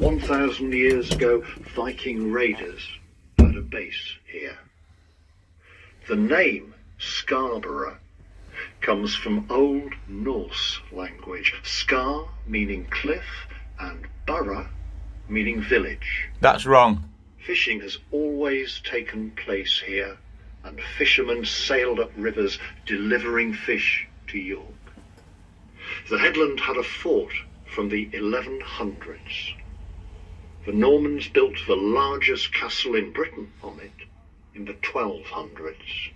1,000 years ago, Viking raiders had a base here. The name Scarborough comes from Old Norse language. Skar meaning cliff and borough meaning village. That's wrong. Fishing has always taken place here, and fishermen sailed up rivers delivering fish to York. The headland had a fort from the 1100s. The Normans built the largest castle in Britain on it in the 1200s.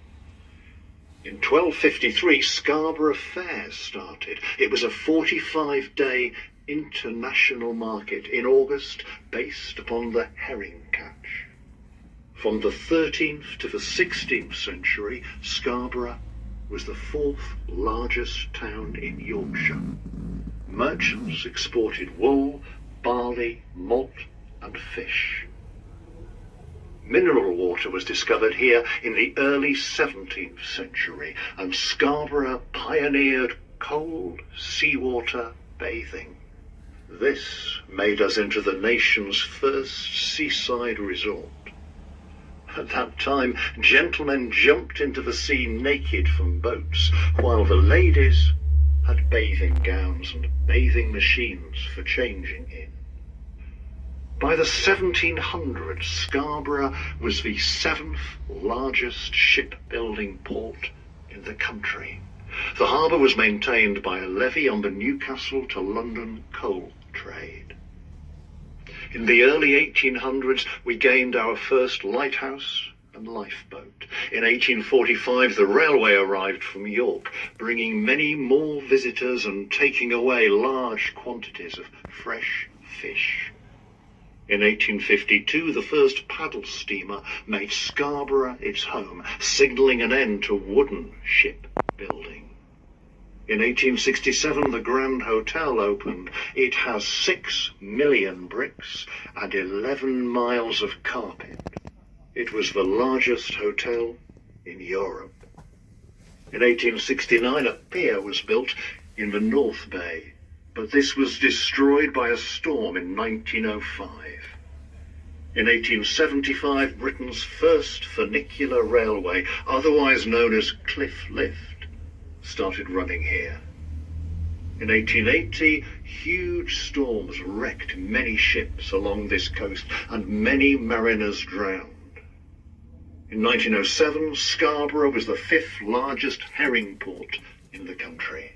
In 1253, Scarborough Fair started. It was a 45-day international market in August based upon the herring catch. From the 13th to the 16th century, Scarborough was the fourth largest town in Yorkshire. Merchants exported wool, barley, malt, and fish. Mineral water was discovered here in the early 17th century, and Scarborough pioneered cold seawater bathing. This made us into the nation's first seaside resort. At that time, gentlemen jumped into the sea naked from boats, while the ladies had bathing gowns and bathing machines for changing in. By the 1700s, Scarborough was the seventh largest shipbuilding port in the country. The harbour was maintained by a levy on the Newcastle to London coal trade. In the early 1800s, we gained our first lighthouse and lifeboat. In 1845, the railway arrived from York, bringing many more visitors and taking away large quantities of fresh fish. In 1852, the first paddle steamer made Scarborough its home, signalling an end to wooden shipbuilding. In 1867, the Grand Hotel opened. It has 6 million bricks and 11 miles of carpet. It was the largest hotel in Europe. In 1869, a pier was built in the North Bay, but this was destroyed by a storm in 1905. In 1875, Britain's first funicular railway, otherwise known as Cliff Lift, started running here. In 1880, huge storms wrecked many ships along this coast, and many mariners drowned. In 1907, Scarborough was the fifth largest herring port in the country.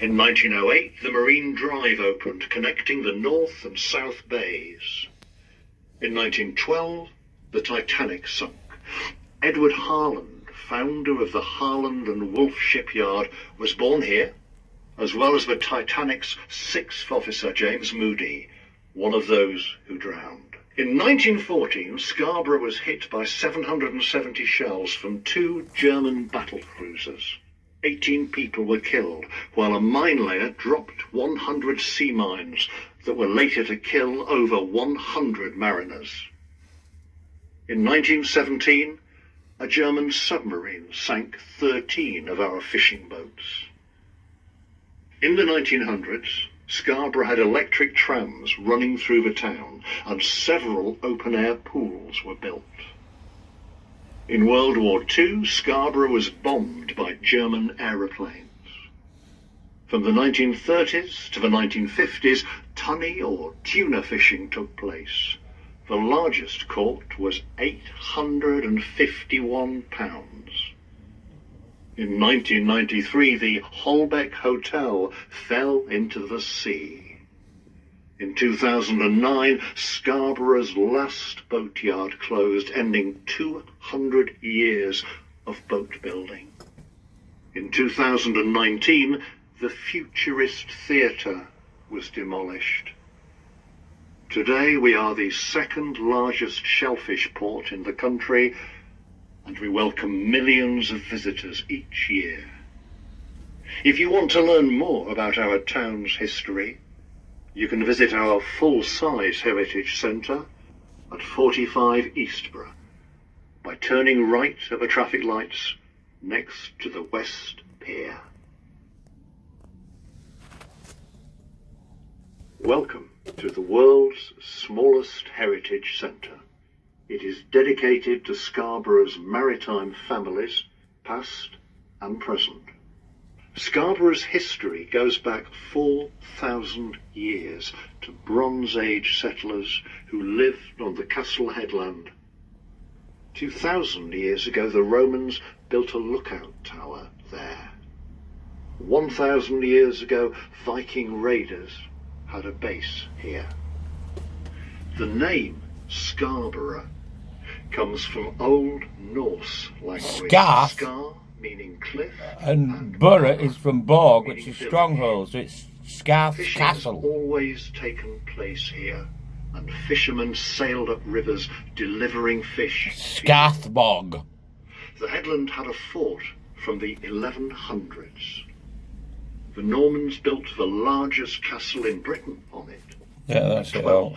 In 1908, the Marine Drive opened, connecting the North and South Bays. In 1912, the Titanic sunk. Edward Harland, founder of the Harland and Wolff shipyard, was born here, as well as the Titanic's sixth officer, James Moody, one of those who drowned. In 1914, Scarborough was hit by 770 shells from 2 German battle cruisers. 18 people were killed, while a mine layer dropped 100 sea mines that were later to kill over 100 mariners. In 1917, a German submarine sank 13 of our fishing boats. In the 1900s, Scarborough had electric trams running through the town, and several open-air pools were built. In World War II, Scarborough was bombed by German aeroplanes. From the 1930s to the 1950s, tunny or tuna fishing took place. The largest caught was 851 pounds. In 1993, the Holbeck Hotel fell into the sea. In 2009, Scarborough's last boatyard closed, ending 200 years of boat building. In 2019, the Futurist Theatre was demolished. Today we are the second largest shellfish port in the country, and we welcome millions of visitors each year. If you want to learn more about our town's history, you can visit our full-size heritage centre at 45 Eastborough by turning right at the traffic lights next to the West Pier. Welcome to the world's smallest heritage centre. It is dedicated to Scarborough's maritime families, past and present. Scarborough's history goes back 4,000 years to Bronze Age settlers who lived on the castle headland. 2,000 years ago, the Romans built a lookout tower there. 1,000 years ago, Viking raiders had a base here. The name Scarborough comes from Old Norse language. Scar meaning cliff, and borough is from Borg, which is stronghold, so it's Scarth fishing Castle. has always taken place here, and fishermen sailed up rivers delivering fish. Scarth Bog. The headland had a fort from the 1100s. The Normans built the largest castle in Britain on it. Yeah, that's it all.